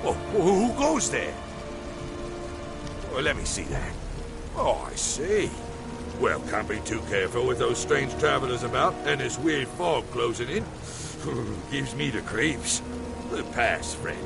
Oh, who goes there? Well, let me see that. Oh, I see. Well, can't be too careful with those strange travelers about and this weird fog closing in. Gives me the creeps. Pass, friend.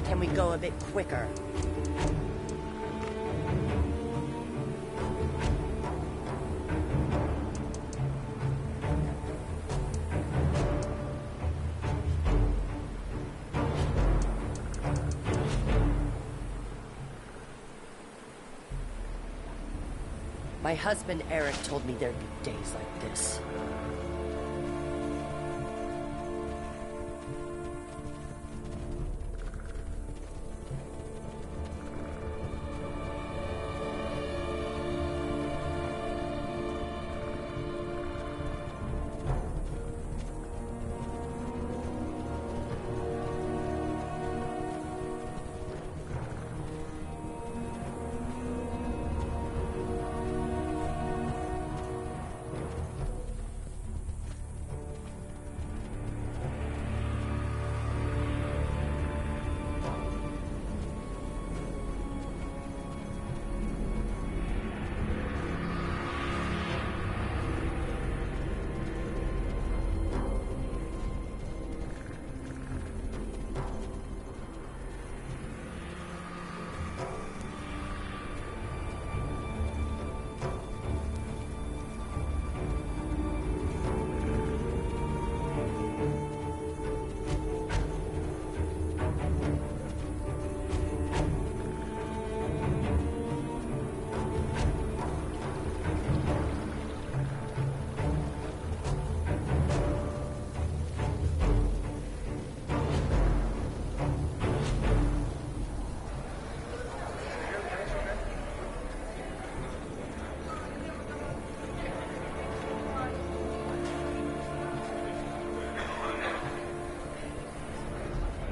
Can we go a bit quicker? My husband Eric told me there'd be days like this.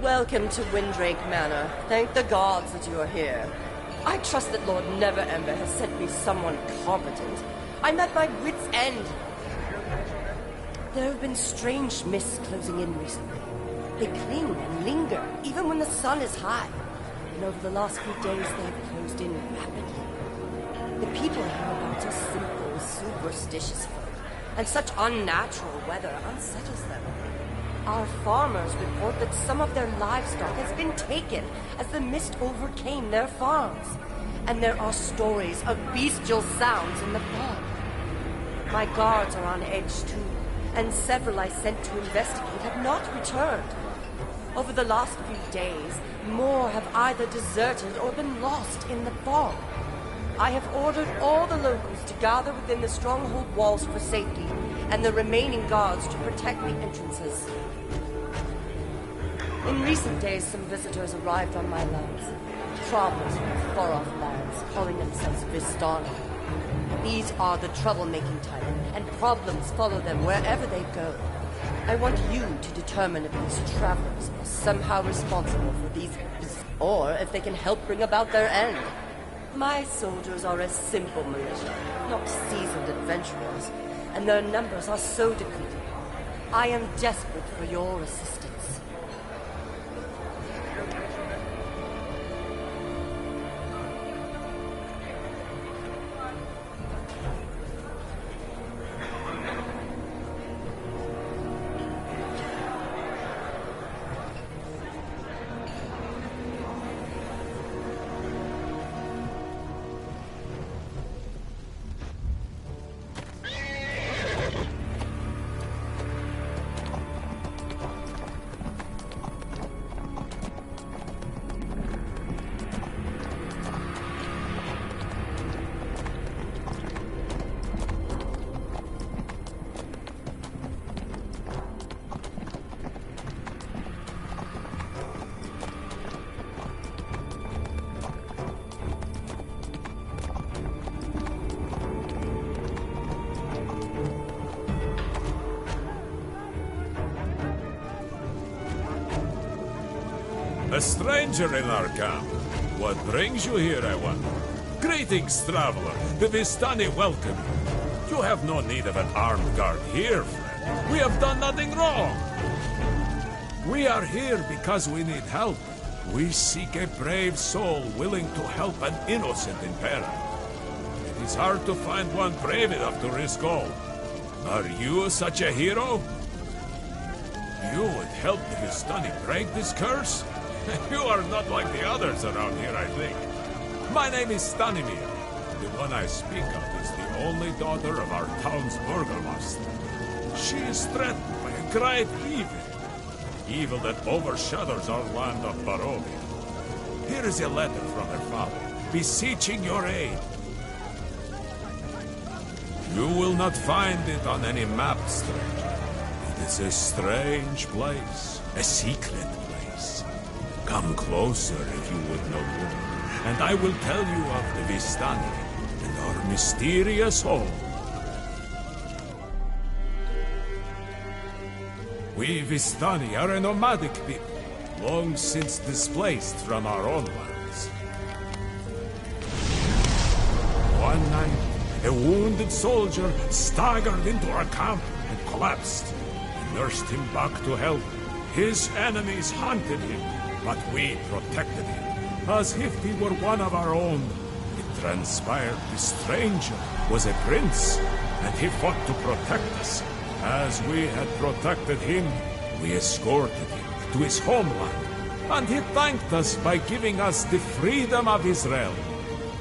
Welcome to Windrake Manor. Thank the gods that you are here. I trust that Lord Neverwinter has sent me someone competent. I'm at my wit's end. There have been strange mists closing in recently. They cling and linger, even when the sun is high. And over the last few days, they have closed in rapidly. The people hereabouts are simple, superstitious folk, and such unnatural weather unsettles them. Our farmers report that some of their livestock has been taken as the mist overcame their farms. And there are stories of bestial sounds in the fog. My guards are on edge too, and several I sent to investigate have not returned. Over the last few days, more have either deserted or been lost in the fog. I have ordered all the locals to gather within the stronghold walls for safety, and the remaining guards to protect the entrances. In recent days, some visitors arrived on my lands. Travelers from far-off lands, calling themselves Vistani. These are the troublemaking type, and problems follow them wherever they go. I want you to determine if these travelers are somehow responsible for these, or if they can help bring about their end. My soldiers are a simple militia, not seasoned adventurers, and their numbers are so depleted. I am desperate for your assistance. A stranger in our camp. What brings you here, I wonder? Greetings, traveler. The Vistani welcome you. You have no need of an armed guard here, friend. We have done nothing wrong. We are here because we need help. We seek a brave soul willing to help an innocent in peril. It is hard to find one brave enough to risk all. Are you such a hero? You would help the Vistani break this curse? You are not like the others around here, I think. My name is Stanimir. The one I speak of is the only daughter of our town's burgomaster. She is threatened by a great evil. Evil that overshadows our land of Barovia. Here is a letter from her father, beseeching your aid. You will not find it on any map, stranger. It is a strange place, a secret place. Come closer if you would know more, and I will tell you of the Vistani and our mysterious home. We Vistani are a nomadic people, long since displaced from our own lands. One night, a wounded soldier staggered into our camp and collapsed. We nursed him back to health. His enemies hunted him, but we protected him, as if he were one of our own. It transpired the stranger was a prince, and he fought to protect us. As we had protected him, we escorted him to his homeland, and he thanked us by giving us the freedom of his realm,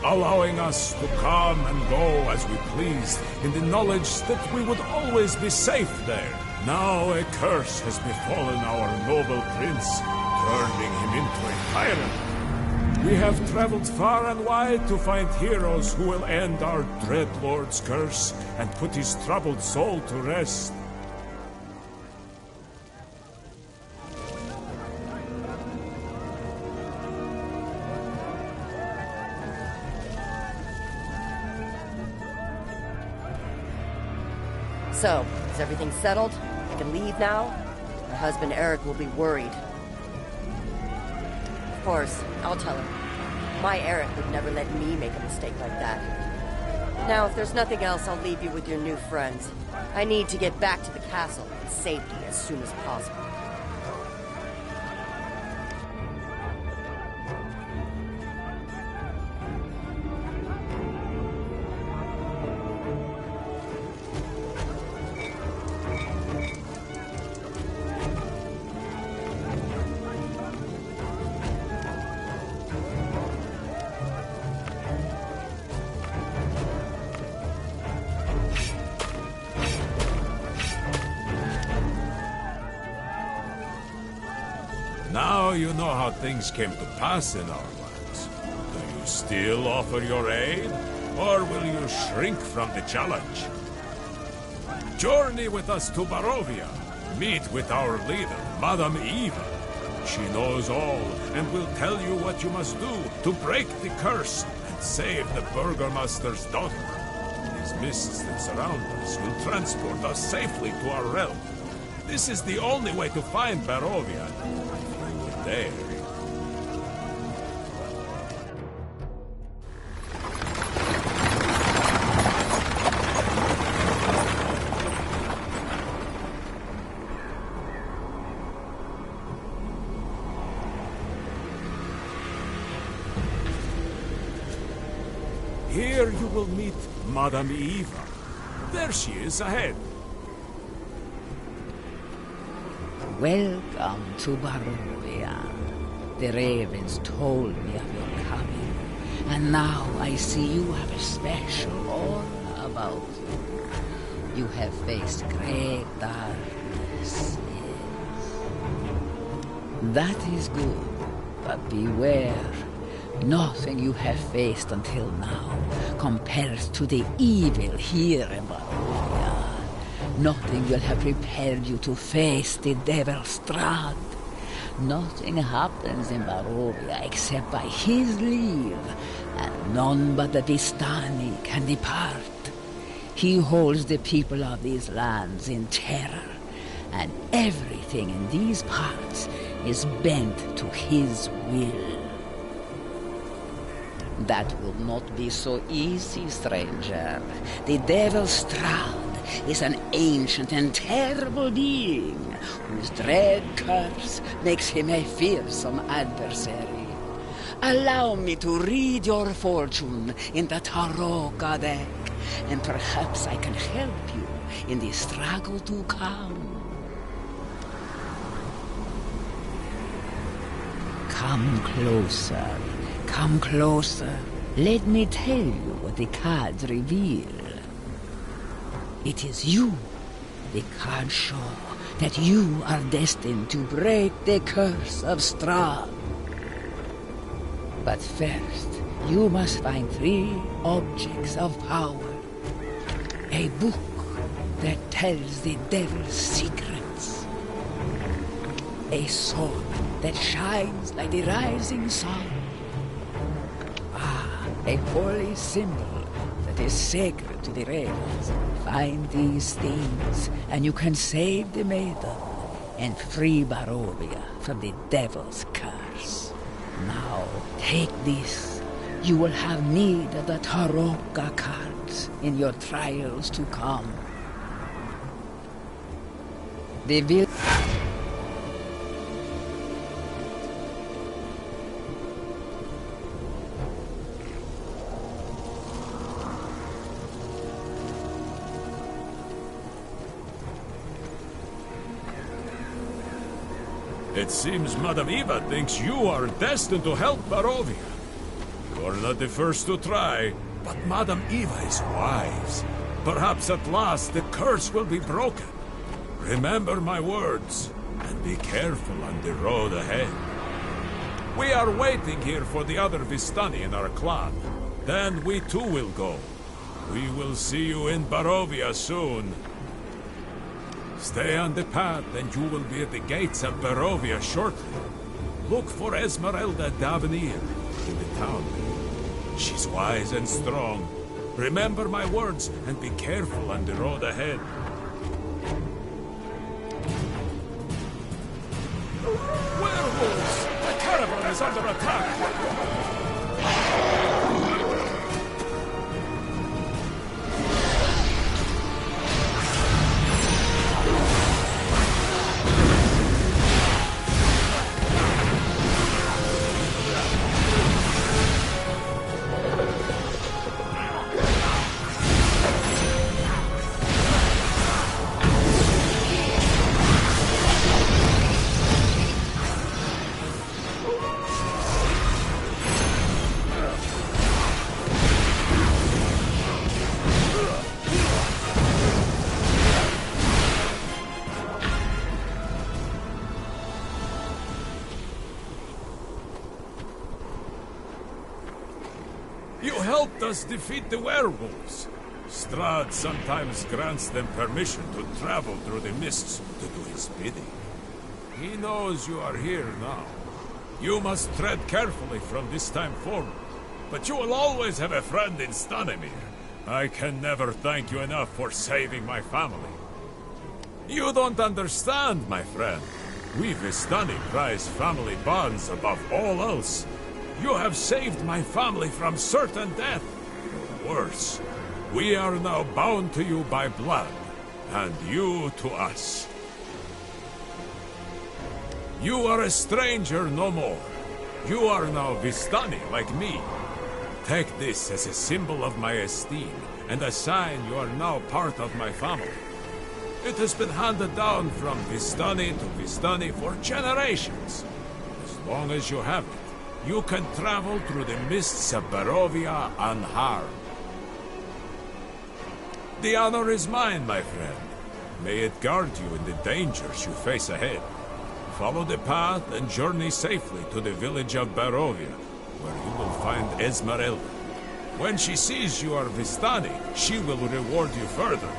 allowing us to come and go as we pleased, in the knowledge that we would always be safe there. Now a curse has befallen our noble prince, turning him into a tyrant. We have traveled far and wide to find heroes who will end our dread lord's curse and put his troubled soul to rest. So, is everything settled? I can leave now? My husband Eric will be worried. Of course, I'll tell him. My Eric would never let me make a mistake like that. Now, if there's nothing else, I'll leave you with your new friends. I need to get back to the castle in safety as soon as possible. Now you know how things came to pass in our lands. Do you still offer your aid, or will you shrink from the challenge? Journey with us to Barovia. Meet with our leader, Madame Eva. She knows all, and will tell you what you must do to break the curse and save the Burgomaster's daughter. These mists that surround us will transport us safely to our realm. This is the only way to find Barovia. There. Here you will meet Madame Eva. There she is ahead. Welcome to Barovia. The ravens told me of your coming, and now I see you have a special aura about you. You have faced great darkness, yes. That is good, but beware. Nothing you have faced until now compares to the evil here in Barovia. Nothing will have prepared you to face the Devil's Strand. Nothing happens in Barovia except by his leave, and none but the Vistani can depart. He holds the people of these lands in terror, and everything in these parts is bent to his will. That will not be so easy, stranger. The devil Strahd is an ancient and terrible being whose dread curse makes him a fearsome adversary. Allow me to read your fortune in the Taroka deck, and perhaps I can help you in the struggle to come. Come closer. Come closer. Let me tell you what the cards reveal. It is you. The cards show that you are destined to break the curse of Strahd. But first, you must find 3 objects of power. A book that tells the devil's secrets. A sword that shines like the rising sun. A holy symbol that is sacred to the ravens. Find these things, and you can save the maiden and free Barovia from the devil's curse. Now, take this. You will have need of the Taroka cards in your trials to come. The vil- It seems Madame Eva thinks you are destined to help Barovia. You are not the first to try, but Madame Eva is wise. Perhaps at last the curse will be broken. Remember my words, and be careful on the road ahead. We are waiting here for the other Vistani in our clan. Then we too will go. We will see you in Barovia soon. Stay on the path, and you will be at the gates of Barovia shortly. Look for Esmeralda d'Avenir in the town. She's wise and strong. Remember my words, and be careful on the road ahead. Werewolves! The caravan is under attack! You helped us defeat the werewolves. Strahd sometimes grants them permission to travel through the mists to do his bidding. He knows you are here now. You must tread carefully from this time forward. But you will always have a friend in Stanimir. I can never thank you enough for saving my family. You don't understand, my friend. We Vistani prize family bonds above all else. You have saved my family from certain death. Worse, we are now bound to you by blood, and you to us. You are a stranger no more. You are now Vistani like me. Take this as a symbol of my esteem, and a sign you are now part of my family. It has been handed down from Vistani to Vistani for generations. As long as you have it, you can travel through the mists of Barovia unharmed. The honor is mine, my friend. May it guard you in the dangers you face ahead. Follow the path and journey safely to the village of Barovia, where you will find Esmeralda. When she sees you are Vistani, she will reward you further.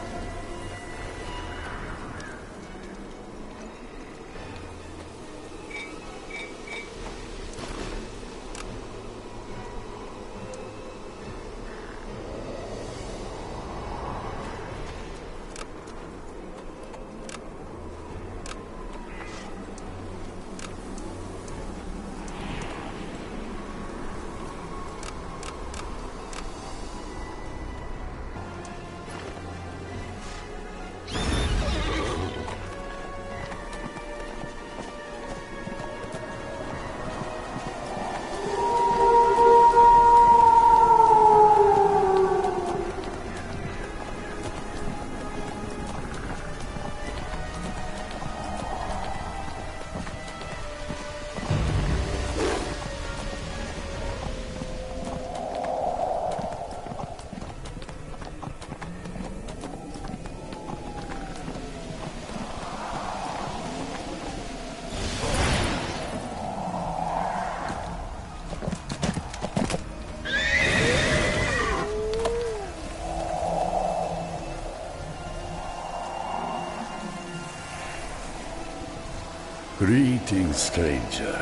Greetings, stranger.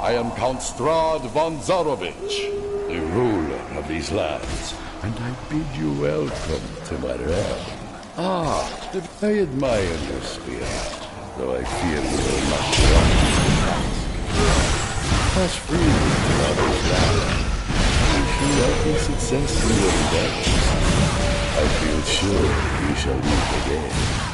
I am Count Strahd von Zarovich, the ruler of these lands, and I bid you welcome to my realm. I admire your spirit, though I fear you will not run to the task. Pass freely to others' land. I wish you every success in your endeavors. I feel sure we shall meet again.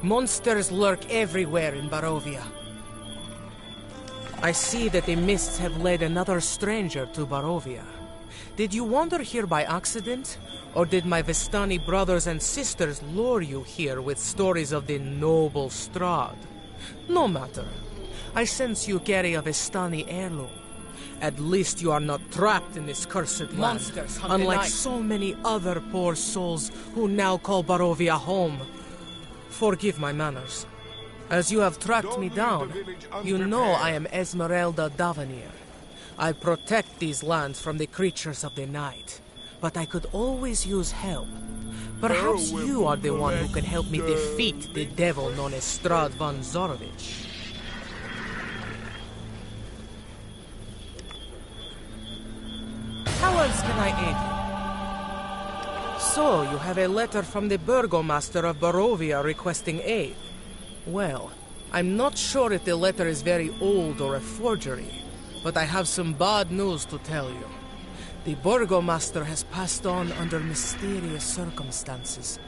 Monsters lurk everywhere in Barovia. I see that the mists have led another stranger to Barovia. Did you wander here by accident? Or did my Vistani brothers and sisters lure you here with stories of the noble Strahd? No matter. I sense you carry a Vistani heirloom. At least you are not trapped in this cursed land. Monsters hunt unlike at night. so many other poor souls who now call Barovia home. Forgive my manners. As you have tracked me down, you know I am Esmeralda Davenir. I protect these lands from the creatures of the night, but I could always use help. Perhaps you are the one who can help me defeat the devil known as Strahd von Zarovich. How else can I aid you? So, you have a letter from the Burgomaster of Barovia requesting aid. Well, I'm not sure if the letter is very old or a forgery, but I have some bad news to tell you. The Burgomaster has passed on under mysterious circumstances.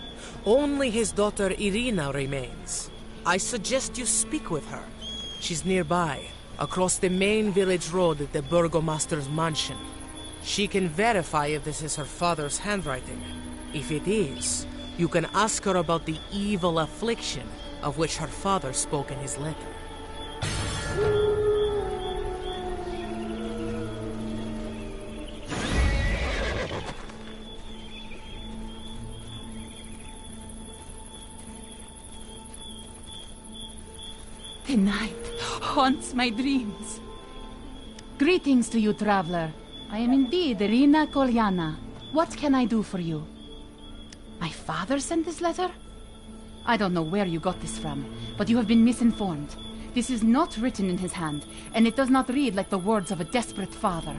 Only his daughter Irina remains. I suggest you speak with her. She's nearby, across the main village road at the Burgomaster's mansion. She can verify if this is her father's handwriting. If it is, You can ask her about the evil affliction of which her father spoke in his letter. The night haunts my dreams. Greetings to you, traveler. I am indeed Rina Kolyana. What can I do for you? My father sent this letter? I don't know where you got this from, but you have been misinformed. This is not written in his hand, and it does not read like the words of a desperate father.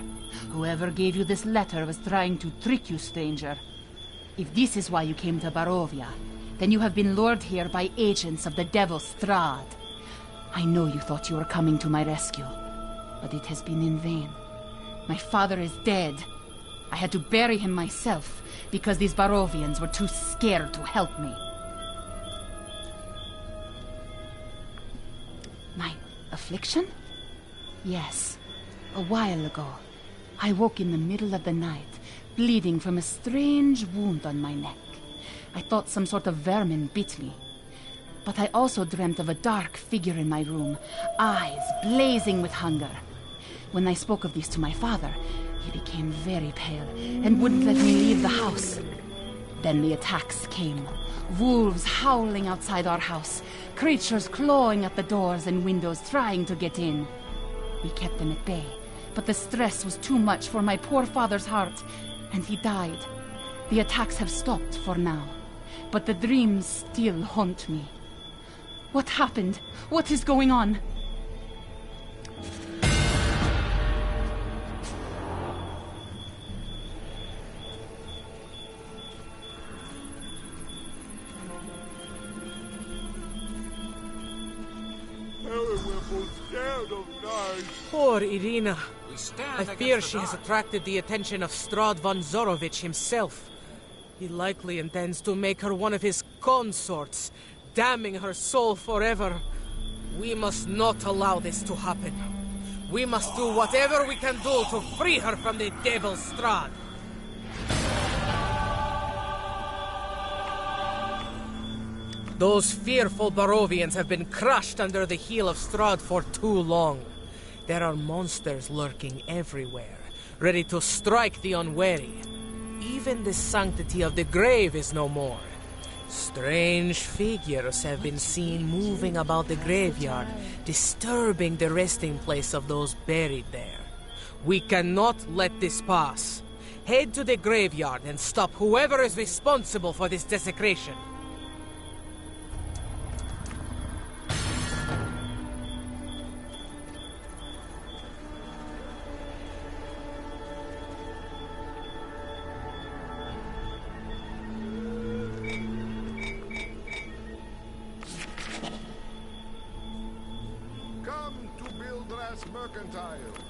Whoever gave you this letter was trying to trick you, stranger. If this is why you came to Barovia, then you have been lured here by agents of the Devil Strahd. I know you thought you were coming to my rescue, but it has been in vain. My father is dead. I had to bury him myself because these Barovians were too scared to help me. My affliction? Yes. A while ago, I woke in the middle of the night, bleeding from a strange wound on my neck. I thought some sort of vermin bit me. But I also dreamt of a dark figure in my room, eyes blazing with hunger. When I spoke of this to my father, he became very pale and wouldn't let me leave the house. Then the attacks came. Wolves howling outside our house, creatures clawing at the doors and windows trying to get in. We kept them at bay, but the stress was too much for my poor father's heart, and he died. The attacks have stopped for now, but the dreams still haunt me. What happened? What is going on? Poor Irina. I fear she has attracted the attention of Strahd von Zorovich himself. He likely intends to make her one of his consorts, damning her soul forever. We must not allow this to happen. We must do whatever we can do to free her from the Devil Strahd. Those fearful Barovians have been crushed under the heel of Strahd for too long. There are monsters lurking everywhere, ready to strike the unwary. Even the sanctity of the grave is no more. Strange figures have been seen moving about the graveyard, disturbing the resting place of those buried there. We cannot let this pass. Head to the graveyard and stop whoever is responsible for this desecration. Mercantile.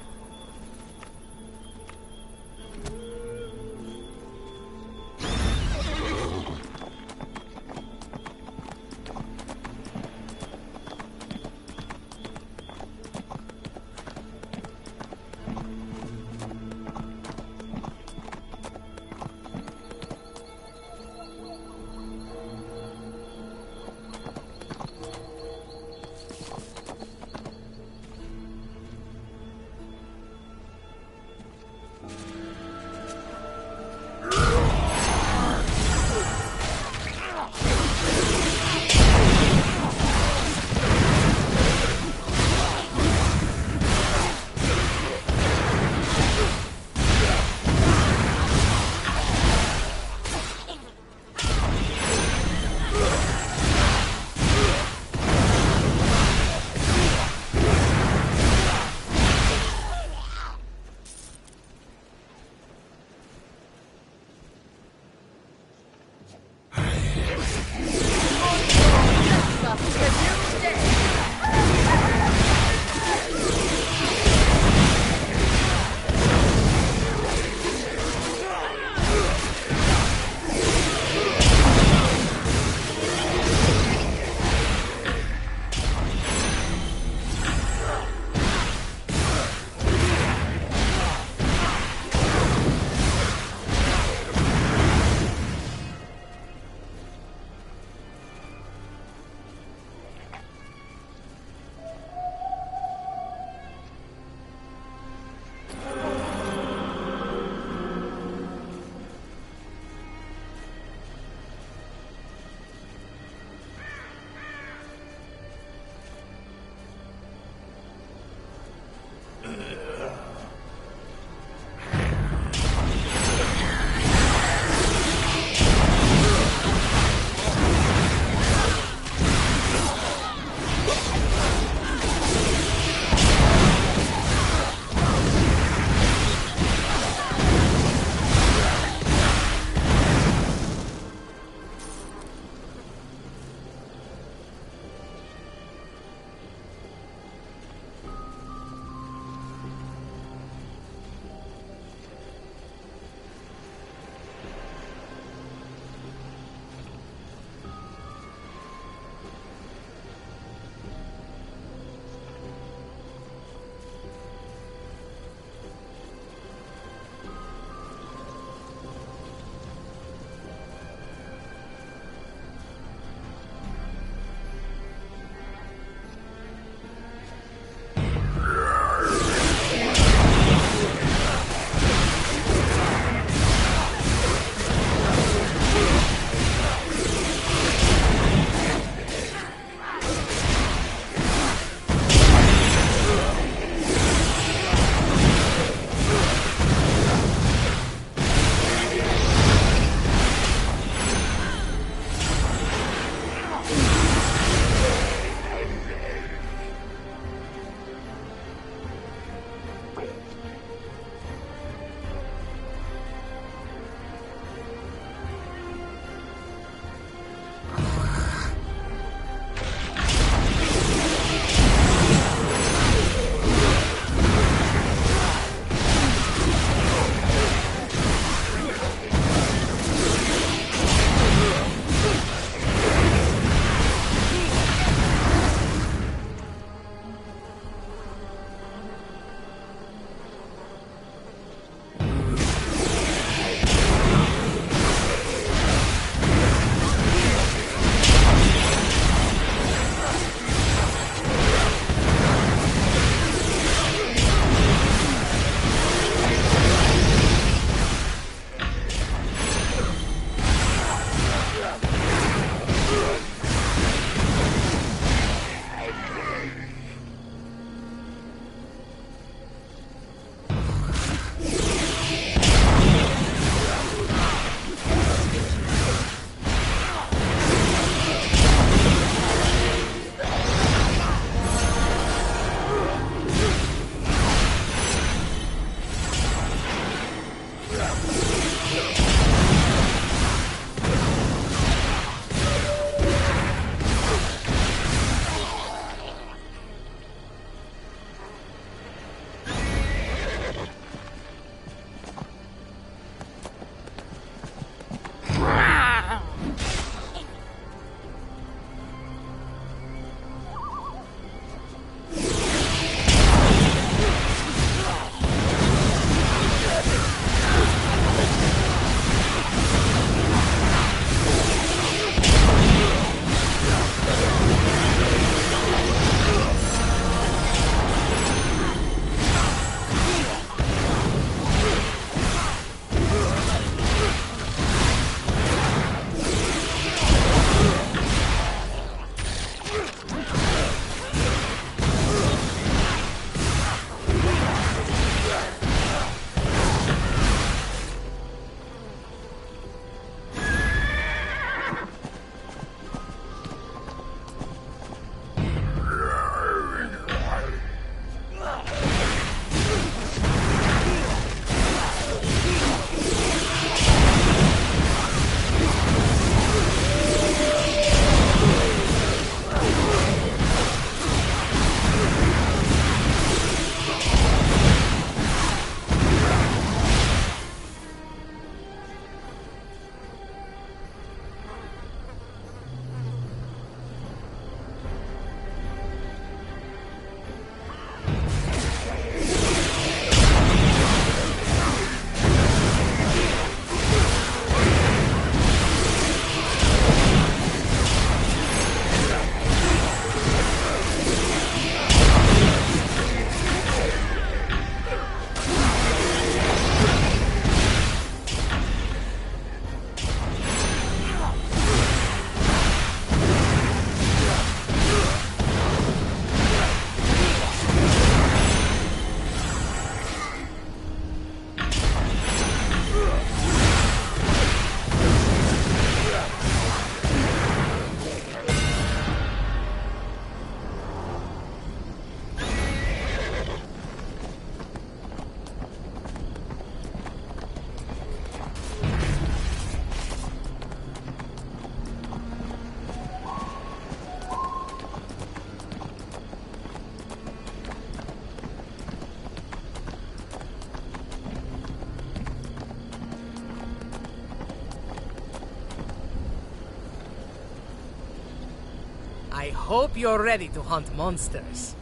hope you're ready to hunt monsters.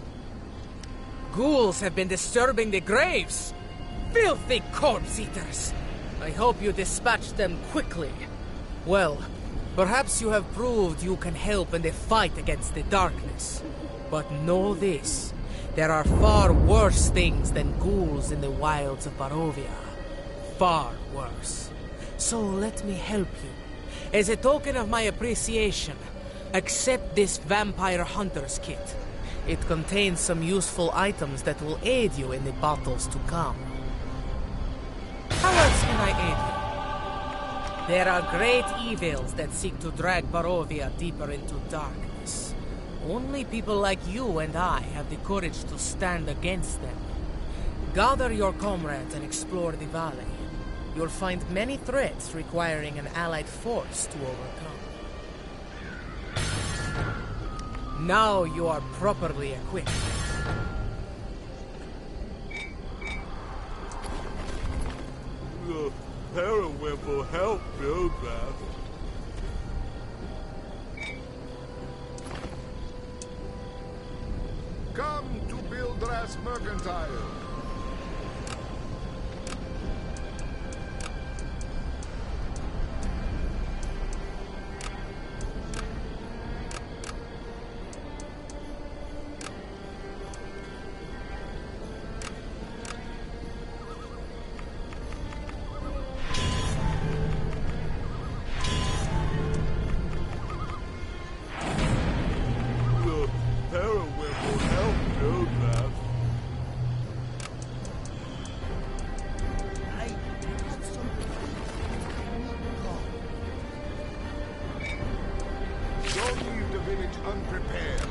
Ghouls have been disturbing the graves. Filthy corpse eaters. I hope you dispatch them quickly. Well, perhaps you have proved you can help in the fight against the darkness. But know this. There are far worse things than ghouls in the wilds of Barovia. Far worse. So let me help you. As a token of my appreciation, accept this Vampire Hunter's Kit. It contains some useful items that will aid you in the battles to come. How else can I aid you? There are great evils that seek to drag Barovia deeper into darkness. Only people like you and I have the courage to stand against them. Gather your comrades and explore the valley. You'll find many threats requiring an allied force to overcome. Now you are properly equipped. The Neverwinter will help build that. Come to Bildras Mercantile. Unprepared.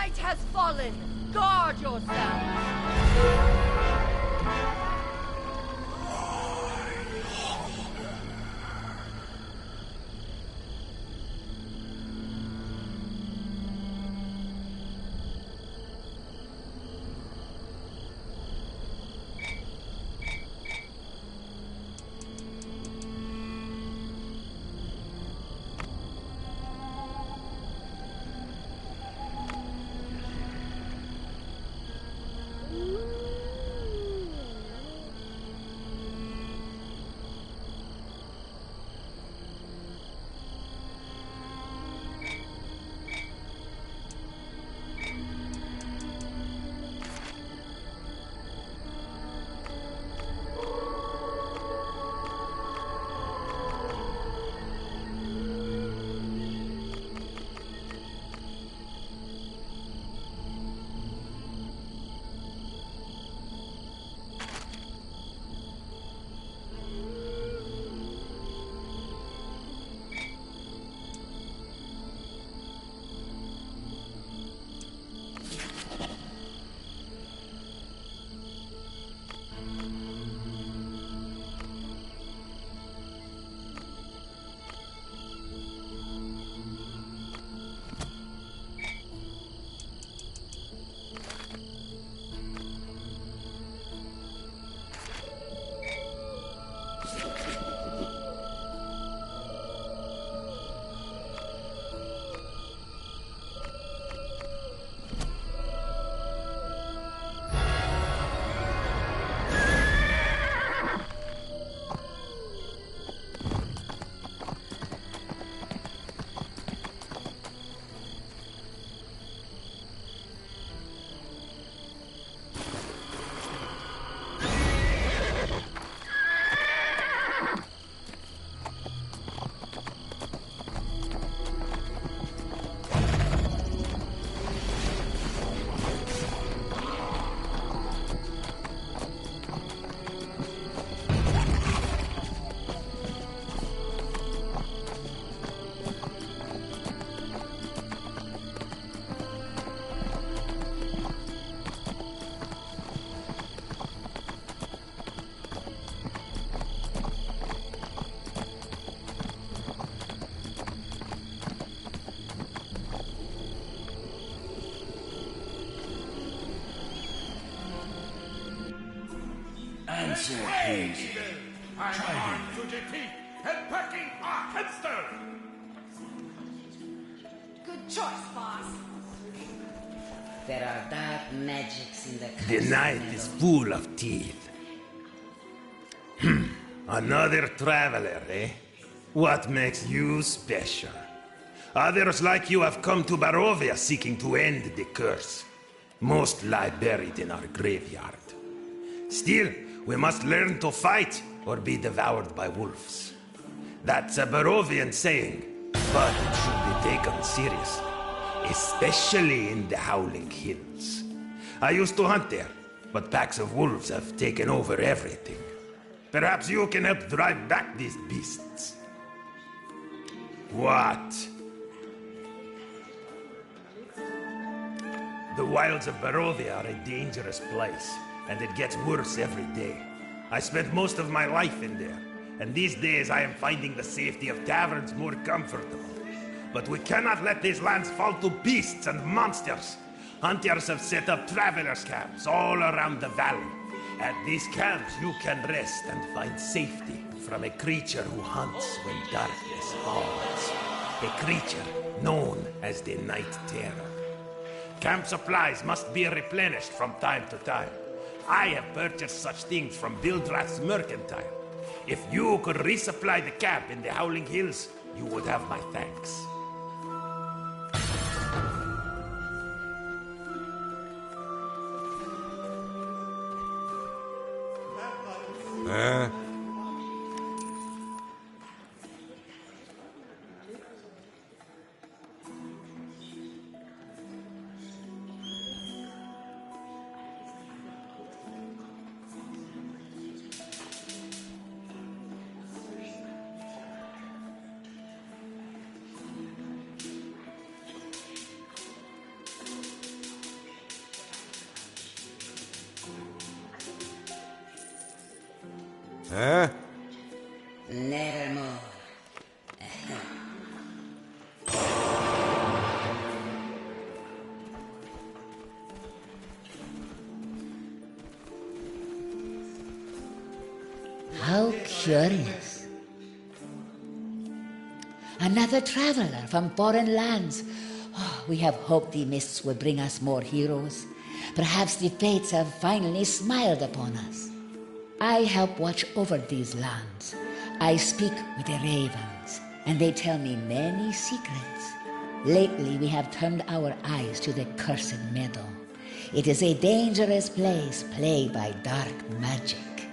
night has fallen. Guard yourself. Answer him. Trying to defeat head-packing Arkenster! Good choice, boss. There are dark magics in the The night is full of teeth. Another traveler, eh? What makes you special? Others like you have come to Barovia seeking to end the curse. Most lie buried in our graveyard. Still, we must learn to fight or be devoured by wolves. That's a Barovian saying, but it should be taken seriously, especially in the Howling Hills. I used to hunt there, but packs of wolves have taken over everything. Perhaps you can help drive back these beasts. What? The wilds of Barovia are a dangerous place, and it gets worse every day. I spent most of my life in there, and these days I am finding the safety of taverns more comfortable. But we cannot let these lands fall to beasts and monsters. Hunters have set up travelers' camps all around the valley. At these camps you can rest and find safety from a creature who hunts when darkness falls. A creature known as the Night Terror. Camp supplies must be replenished from time to time. I have purchased such things from Vildrath's Mercantile. If you could resupply the camp in the Howling Hills, you would have my thanks. Huh? Nevermore. How curious. Another traveler from foreign lands. Oh, we have hoped the mists would bring us more heroes. Perhaps the fates have finally smiled upon us. I help watch over these lands. I speak with the ravens, and they tell me many secrets. Lately, we have turned our eyes to the Cursed Meadow. It is a dangerous place plagued by dark magic.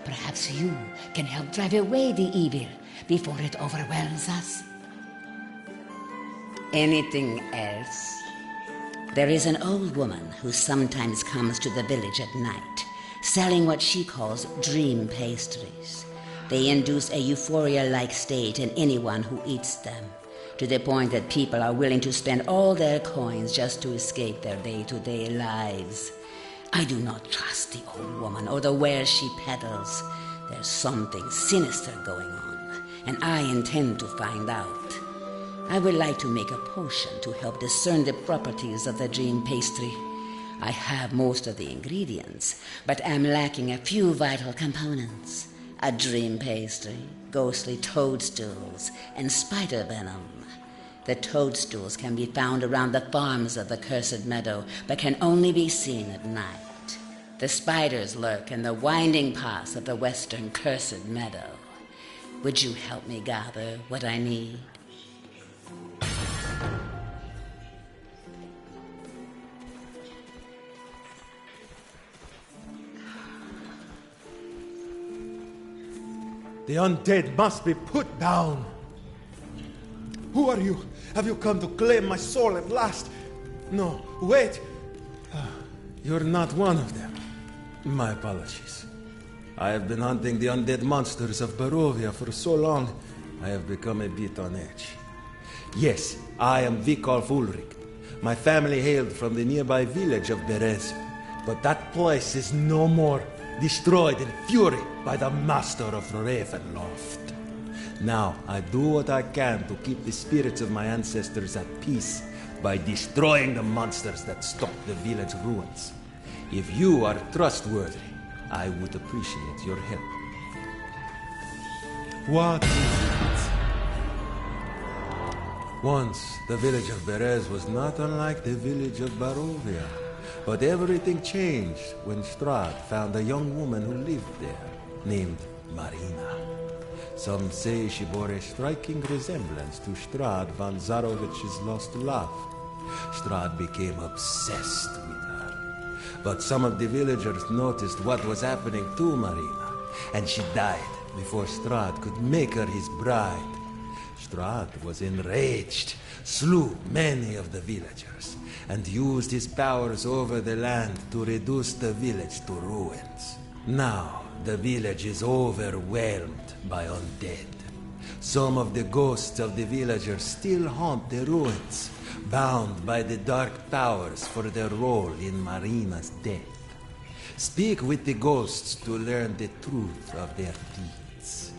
Perhaps you can help drive away the evil before it overwhelms us. Anything else? There is an old woman who sometimes comes to the village at night, selling what she calls dream pastries. They induce a euphoria-like state in anyone who eats them, to the point that people are willing to spend all their coins just to escape their day-to-day lives. I do not trust the old woman or the wares she peddles. There's something sinister going on, and I intend to find out. I would like to make a potion to help discern the properties of the dream pastry. I have most of the ingredients, but am lacking a few vital components. A dream pastry, ghostly toadstools, and spider venom. The toadstools can be found around the farms of the Cursed Meadow, but can only be seen at night. The spiders lurk in the winding paths of the western Cursed Meadow. Would you help me gather what I need? The undead must be put down. Who are you? Have you come to claim my soul at last? No, wait. You're not one of them. My apologies. I have been hunting the undead monsters of Barovia for so long, I have become a bit on edge. Yes, I am Vikarf Ulrich. My family hailed from the nearby village of Berez, but that place is no more, destroyed in fury by the master of Ravenloft. Now, I do what I can to keep the spirits of my ancestors at peace by destroying the monsters that stalk the village ruins. If you are trustworthy, I would appreciate your help. What is it? Once, the village of Berez was not unlike the village of Barovia. But everything changed when Strahd found a young woman who lived there, named Marina. Some say she bore a striking resemblance to Strahd von Zarovich's lost love. Strahd became obsessed with her. But some of the villagers noticed what was happening to Marina, and she died before Strahd could make her his bride. Strahd was enraged, slew many of the villagers, and used his powers over the land to reduce the village to ruins. Now, the village is overwhelmed by undead. Some of the ghosts of the villagers still haunt the ruins, bound by the dark powers for their role in Marina's death. Speak with the ghosts to learn the truth of their deeds.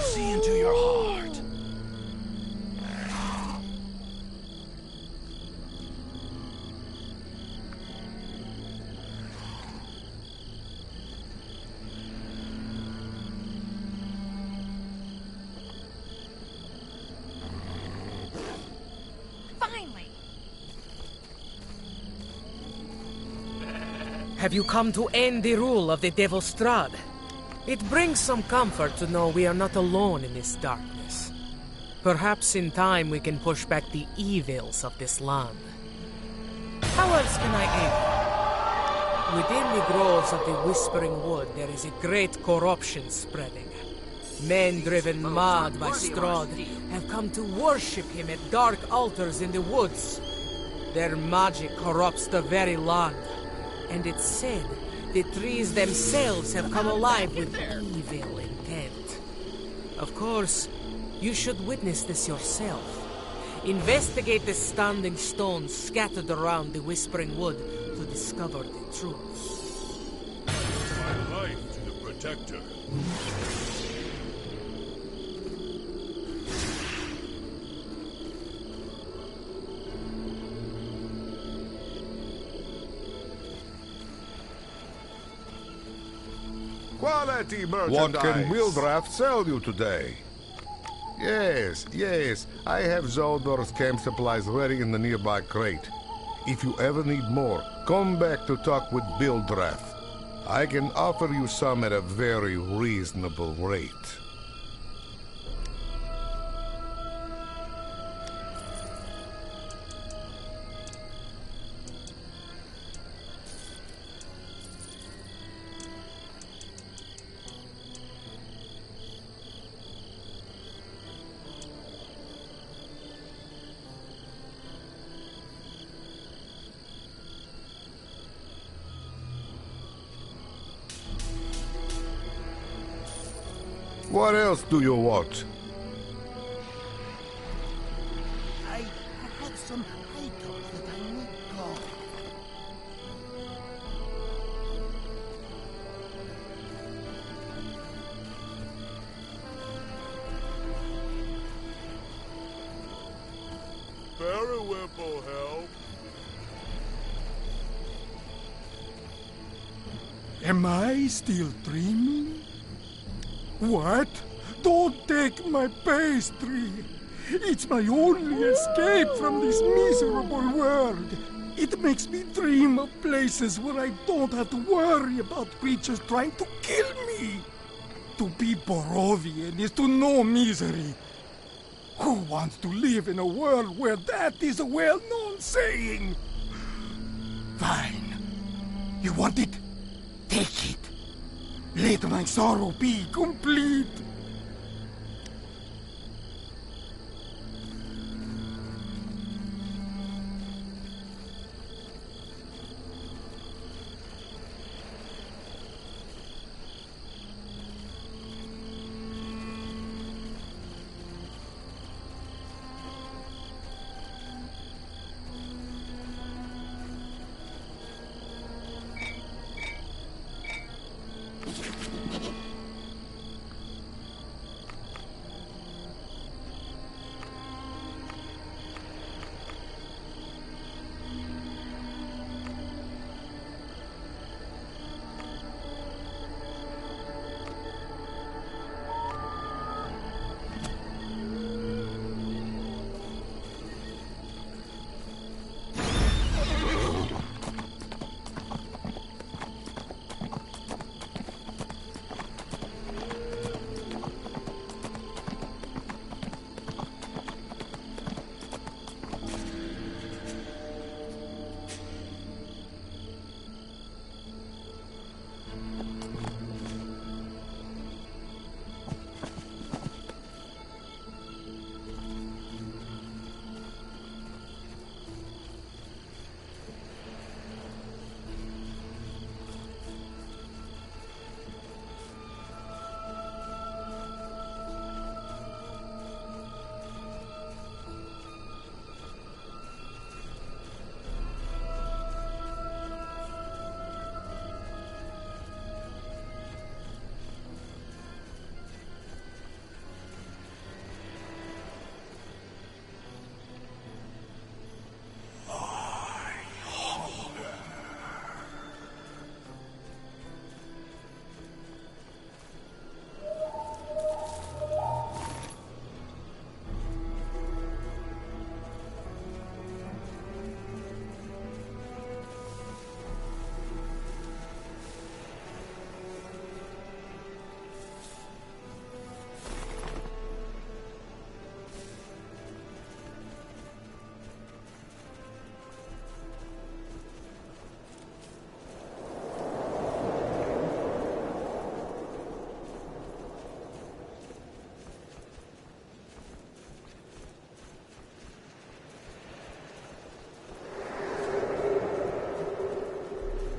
See into your heart. Finally! Have you come to end the rule of the Devil Strahd? It brings some comfort to know we are not alone in this darkness. Perhaps in time we can push back the evils of this land. How else can I aid you? Within the groves of the Whispering Wood there is a great corruption spreading. Men driven mad by Strahd have come to worship him at dark altars in the woods. Their magic corrupts the very land, and it's said the trees themselves have come alive with evil intent. Of course, you should witness this yourself. Investigate the standing stones scattered around the Whispering Wood to discover the truth. My life to the Protector. Quality merchandise. What can Wildrath sell you today? Yes. I have Zoldor's camp supplies ready in the nearby crate. If you ever need more, come back to talk with Wildrath. I can offer you some at a very reasonable rate. What else do you want? I have some items that I need gone. Periwinkle help. Am I still dreaming? What? Don't take my pastry! It's my only escape from this miserable world. It makes me dream of places where I don't have to worry about creatures trying to kill me. To be Borovian is to know misery. Who wants to live in a world where that is a well-known saying? Fine. You want it? Take it. Let my sorrow be complete.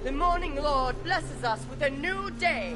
The Morning Lord blesses us with a new day.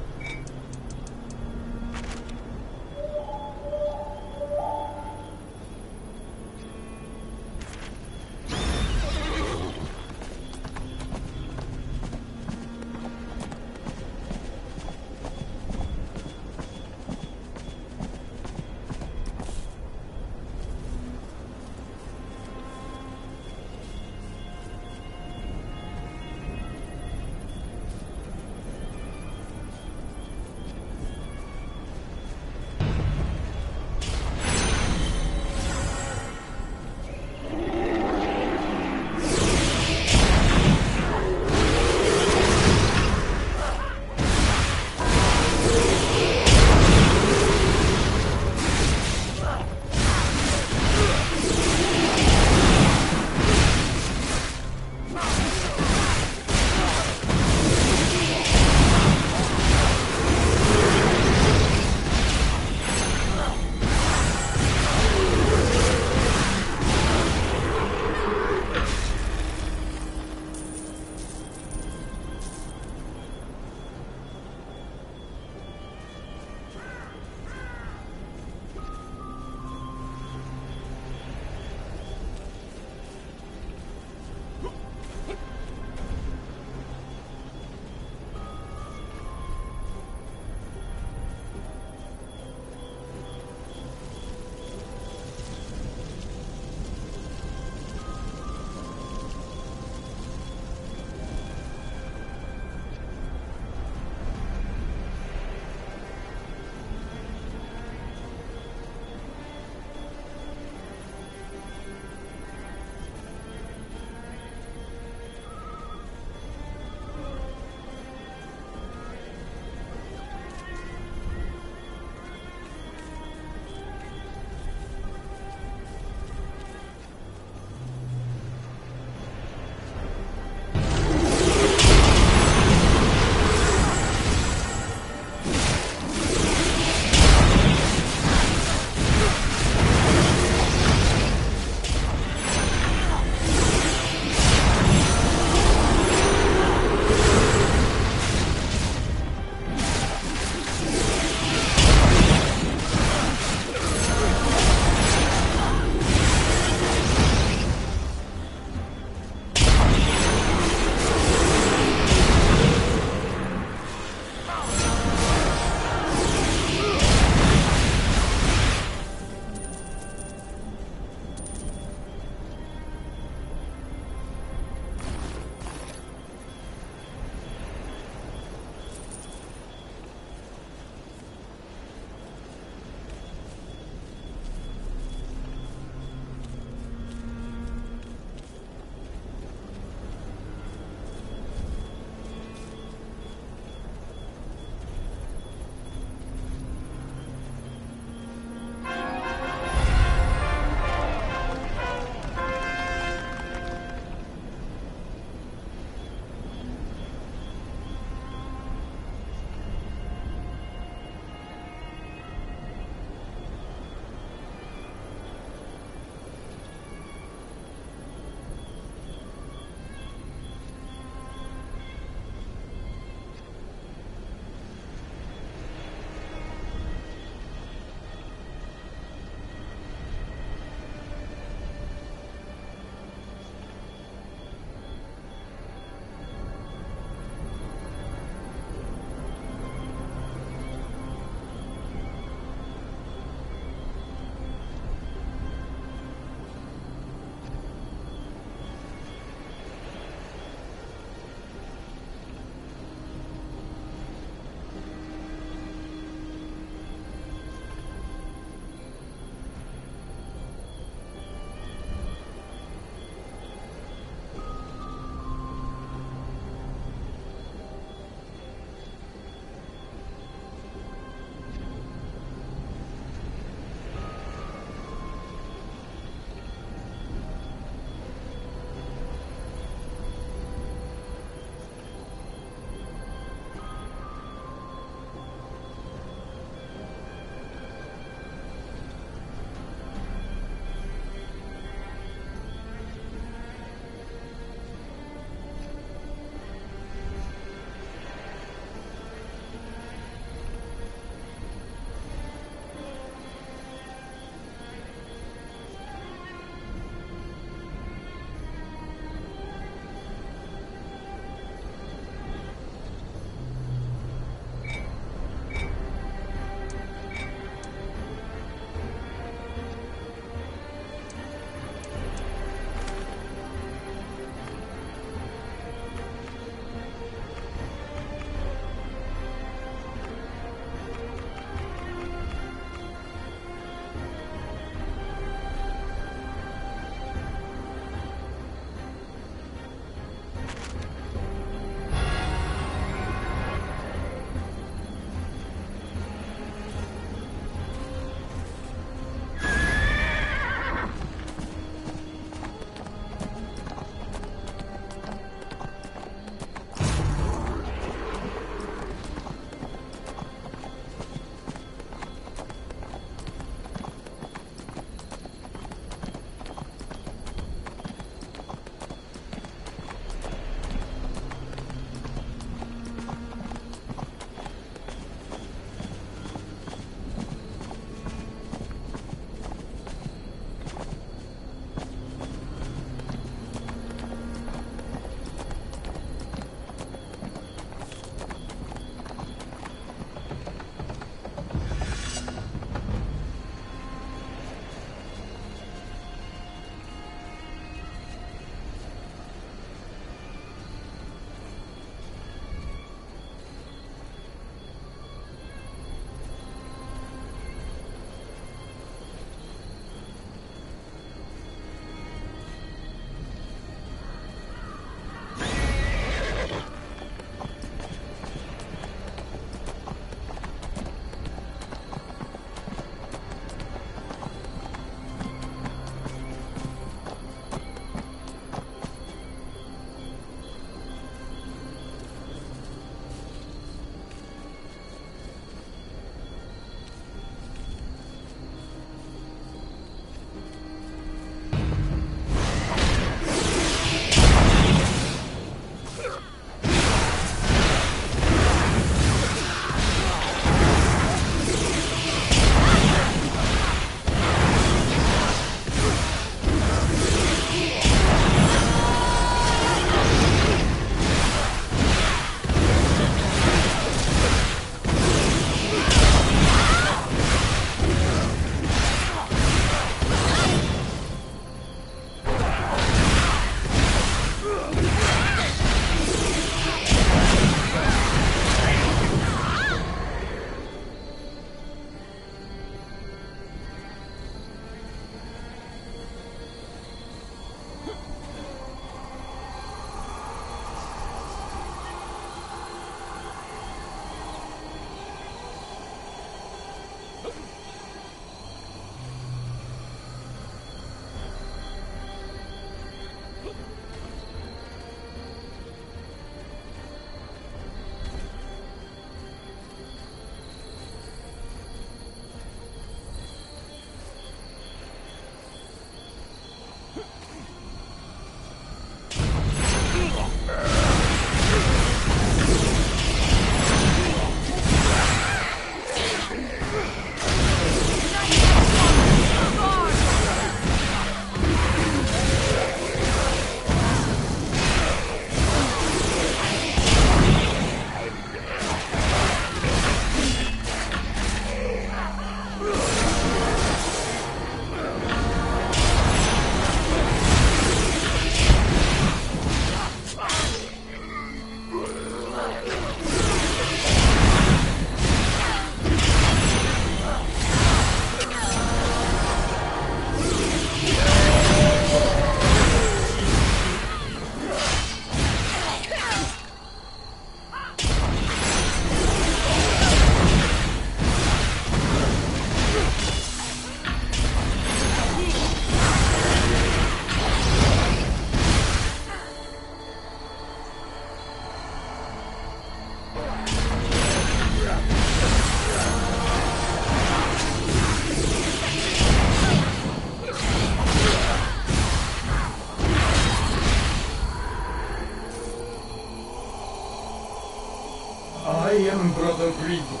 I am Brother Grigor.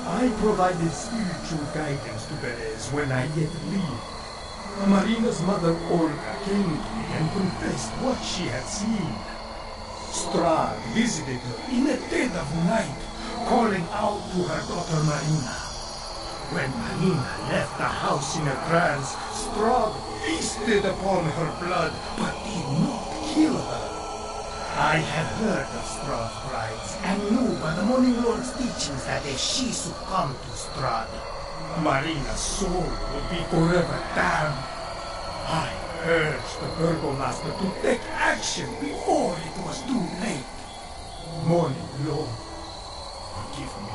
I provided spiritual guidance to Perez when I yet lived. Marina's mother Olga came to me and confessed what she had seen. Strahd visited her in the dead of night, calling out to her daughter Marina. When Marina left the house in a trance, Strahd feasted upon her blood, but did not kill her. I had heard of Strahd's brides, and knew by the Morning Lord's teachings that if she succumbed to Strahd, Marina's soul would be forever damned. I urged the Burgomaster to take action before it was too late. Morning Lord, forgive me.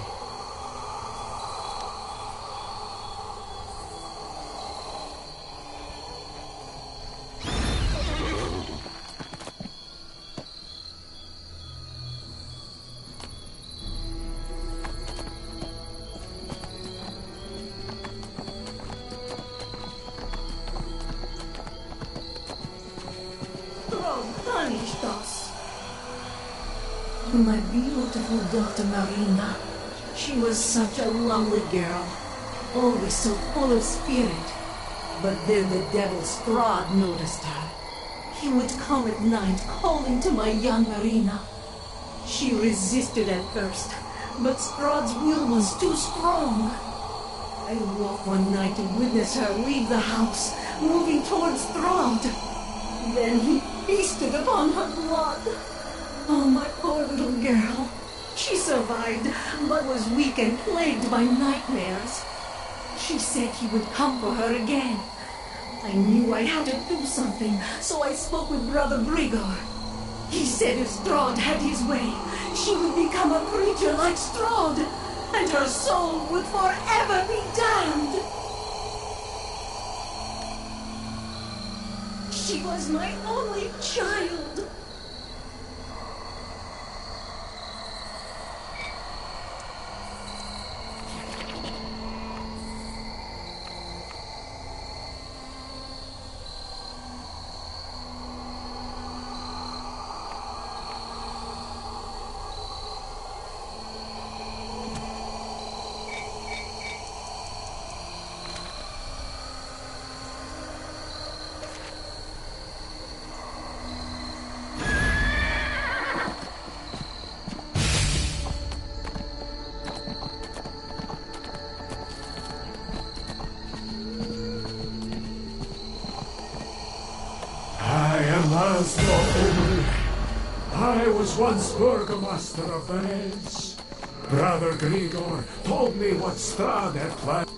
Punished us. My beautiful daughter Marina. She was such a lovely girl, always so full of spirit. But then the devil Strahd noticed her. He would come at night calling to my young Marina. She resisted at first, but Strahd's will was too strong. I woke one night to witness her leave the house, moving towards Strahd. Then he feasted upon her blood. Oh, my poor little girl. She survived, but was weak and plagued by nightmares. She said he would come for her again. I knew I had to do something, so I spoke with Brother Grigor. He said if Strahd had his way, she would become a creature like Strahd, and her soul would forever be damned. She was my only child. I was once Burgomaster of Venice. Brother Grigor told me what Strahd had planned.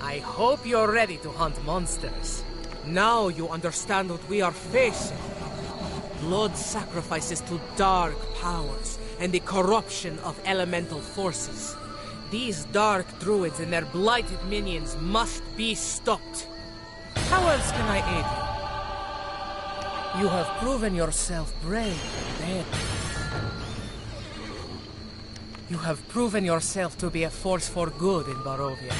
I hope you're ready to hunt monsters. Now you understand what we are facing. Blood sacrifices to dark powers and the corruption of elemental forces. These dark druids and their blighted minions must be stopped. How else can I aid you? You have proven yourself brave, then. You have proven yourself to be a force for good in Barovia.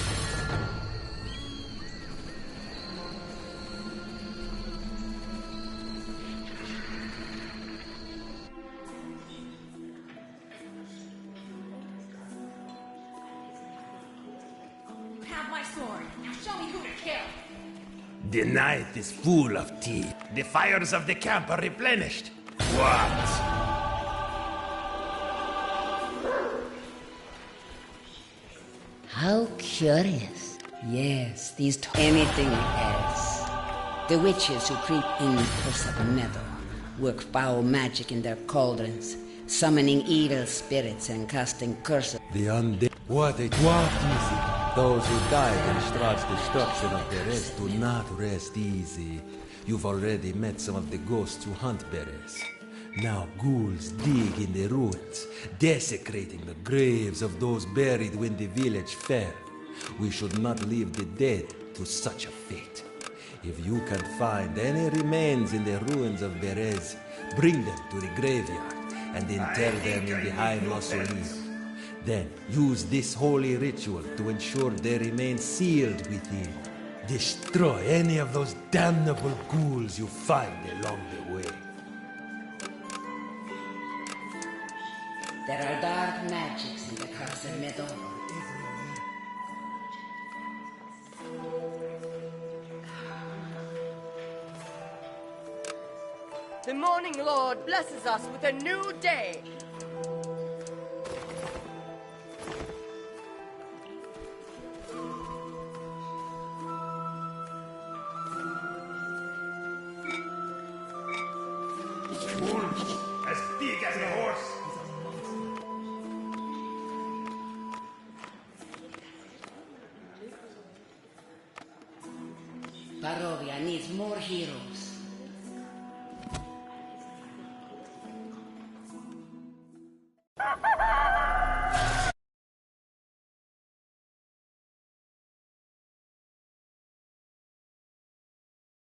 Have my sword. Now show me who to kill. The night is full of tea. The fires of the camp are replenished. What? How curious. Yes, anything else. The witches who creep in Cursed Meadow work foul magic in their cauldrons, summoning evil spirits and casting curses. The undead. What is it? Those who died in Strahd's destruction of Beres do not rest easy. You've already met some of the ghosts who hunt Beres. Now ghouls dig in the ruins, desecrating the graves of those buried when the village fell. We should not leave the dead to such a fate. If you can find any remains in the ruins of Berez, bring them to the graveyard and inter them in the High Mausoleum. Then use this holy ritual to ensure they remain sealed within. Destroy any of those damnable ghouls you find along the way. There are dark magics in the Cursed Meadow. The Morning Lord blesses us with a new day. As big as a horse. Barovia needs more heroes.